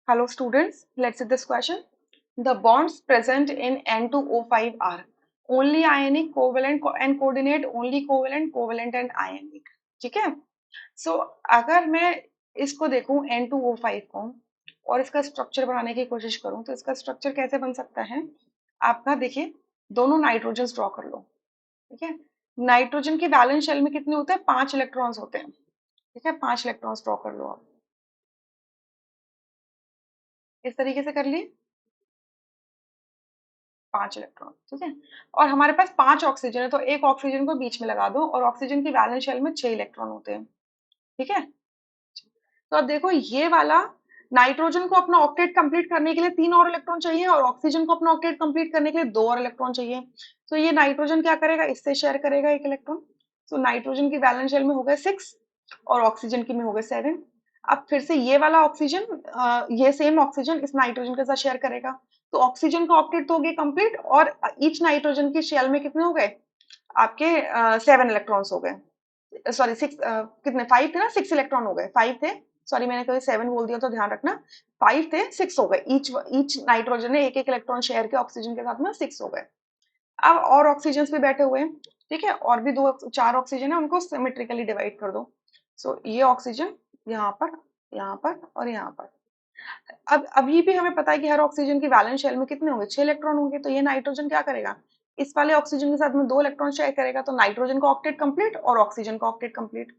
Hello students, let's see this question. The bonds present in N2O5 are only ionic, covalent and coordinate, only covalent, covalent and ionic. ठीक है? So अगर मैं इसको देखूं N2O5 को और इसका स्ट्रक्चर बनाने की कोशिश करूं तो इसका स्ट्रक्चर कैसे बन सकता है? आपका देखिए, दोनों नाइट्रोजन ड्रॉ कर लो। ठीक है, नाइट्रोजन की वैलेंस शेल में कितने होते हैं? 5 इलेक्ट्रॉन्स होते हैं। ठीक है, 5 इलेक्ट्रॉन्स ड्रॉ कर लो आप। इस तरीके से कर लिए 5 इलेक्ट्रॉन। ठीक है, और हमारे पास 5 ऑक्सीजन है तो एक ऑक्सीजन को बीच में लगा दो और ऑक्सीजन की वैलेंस शेल में 6 इलेक्ट्रॉन होते हैं। ठीक है, तो अब देखो ये वाला नाइट्रोजन को अपना ऑक्टेट कंप्लीट करने के लिए 3 और इलेक्ट्रॉन चाहिए और ऑक्सीजन को अपना ऑक्टेट कंप्लीट करने के लिए 2 और इलेक्ट्रॉन चाहिए। तो ये नाइट्रोजन क्या करेगा? इससे शेयर करेगा एक इलेक्ट्रॉन। तो नाइट्रोजन की वैलेंस शेल में हो गए 6 और ऑक्सीजन की में हो गए 7। अब फिर से ये वाला ऑक्सीजन, ये सेम ऑक्सीजन इस नाइट्रोजन के साथ शेयर करेगा तो ऑक्सीजन का ऑक्टेट तो हो गया कंप्लीट और ईच नाइट्रोजन की शेल में कितने हो गए? आपके 7 इलेक्ट्रॉन्स हो गए। सॉरी 6, कितने 5 थे ना, 6 इलेक्ट्रॉन हो गए, 5 थे। सॉरी मैंने कभी 7 बोल दिया तो ध्यान रखना। 5 थे, 6 हो गए। ईच नाइट्रोजन ने एक एक इलेक्ट्रॉन शेयर किया ऑक्सीजन के साथ में, 6 हो गए। अब और ऑक्सीजन भी बैठे हुए हैं। ठीक है, और भी 4 ऑक्सीजन है, उनको सिमेट्रिकली डिवाइड कर दो। सो ये ऑक्सीजन यहाँ पर, यहाँ पर और यहाँ पर। अब अभी भी हमें पता है कि हर ऑक्सीजन की वैलेंस शेल में कितने होंगे? 6 इलेक्ट्रॉन होंगे। तो ये नाइट्रोजन क्या करेगा? इस वाले ऑक्सीजन के साथ में 2 इलेक्ट्रॉन शेयर करेगा तो नाइट्रोजन का ऑक्टेट कंप्लीट और ऑक्सीजन का ऑक्टेट कंप्लीट।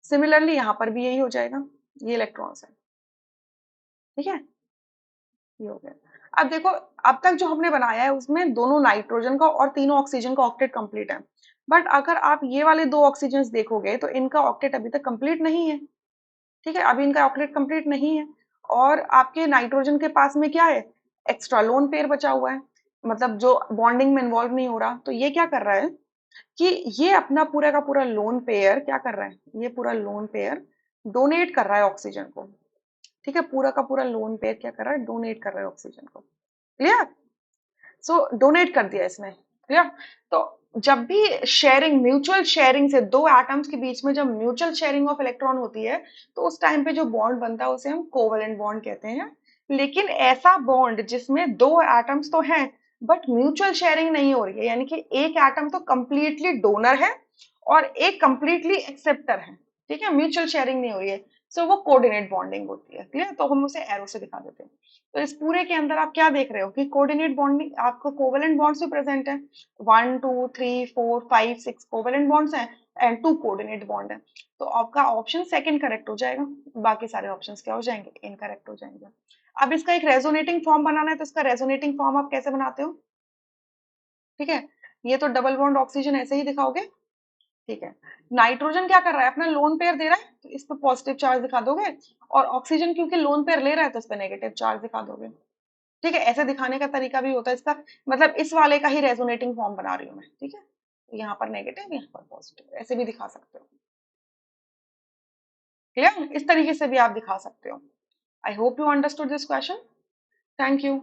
सिमिलरली यहाँ पर भी यही हो जाएगा, ये इलेक्ट्रॉन्स है। ठीक है, ये हो गया। अब देखो, अब तक जो हमने बनाया है उसमें दोनों नाइट्रोजन का और तीनों ऑक्सीजन का ऑक्टेट कंप्लीट है। बट अगर आप ये वाले 2 ऑक्सीजन देखोगे तो इनका ऑक्टेट अभी तक कंप्लीट नहीं है। ठीक है, अभी इनका ऑक्टेट कंप्लीट नहीं है। और आपके नाइट्रोजन के पास में क्या है? एक्स्ट्रा लोन पेयर बचा हुआ है, मतलब जो बॉन्डिंग में इन्वॉल्व नहीं हो रहा। तो ये क्या कर रहा है कि ये अपना पूरा का पूरा लोन पेयर क्या कर रहा है? ये पूरा लोन पेयर डोनेट कर रहा है ऑक्सीजन को। ठीक है, पूरा का पूरा लोन पेयर क्या कर रहा है? डोनेट कर रहा है ऑक्सीजन को। क्लियर? सो डोनेट कर दिया इसने। क्लियर? तो जब भी शेयरिंग, म्यूचुअल शेयरिंग से दो एटम्स के बीच में जब म्यूचुअल शेयरिंग ऑफ इलेक्ट्रॉन होती है तो उस टाइम पे जो बॉन्ड बनता है उसे हम कोवेलेंट बॉन्ड कहते हैं। लेकिन ऐसा बॉन्ड जिसमें दो एटम्स तो हैं बट म्यूचुअल शेयरिंग नहीं हो रही है, यानी कि एक एटम तो कंप्लीटली डोनर है और एक कंप्लीटली एक्सेप्टर है। ठीक है, म्यूचुअल शेयरिंग नहीं हो रही है, सो वो कोऑर्डिनेट बॉन्डिंग होती है। क्लियर? तो हम उसे एरो से दिखा देते हैं। तो इस पूरे के अंदर आप क्या देख रहे हो कि कोऑर्डिनेट बॉन्डिंग, आपको कोवेलेंट बॉन्ड्स भी प्रेजेंट है। 1 2 3 4 5 6 कोवेलेंट बॉन्ड्स हैं एंड 2 कोऑर्डिनेट बॉन्ड है। तो आपका ऑप्शन सेकंड करेक्ट हो जाएगा, बाकी सारे ऑप्शंस क्या हो जाएंगे? इनकरेक्ट हो जाएंगे। अब इसका एक रेजोनेटिंग फॉर्म बनाना है तो इसका रेजोनेटिंग फॉर्म आप कैसे बनाते हो? ठीक है, ये तो डबल बॉन्ड ऑक्सीजन ऐसे ही दिखाओगे। ठीक है, नाइट्रोजन क्या कर रहा है? अपना लोन पेयर दे रहा है तो इस पर पॉजिटिव चार्ज दिखा दोगे और ऑक्सीजन क्योंकि लोन पेयर ले रहा है तो इस पर नेगेटिव चार्ज दिखा दोगे। ठीक है, ऐसे दिखाने का तरीका भी होता है इसका, मतलब इस वाले का ही रेजोनेटिंग फॉर्म बना रही हूँ मैं। ठीक है, यहाँ पर नेगेटिव, यहाँ पर पॉजिटिव, ऐसे भी दिखा सकते हो। क्लियर? इस तरीके से भी आप दिखा सकते हो। I hope you understood this question. Thank you.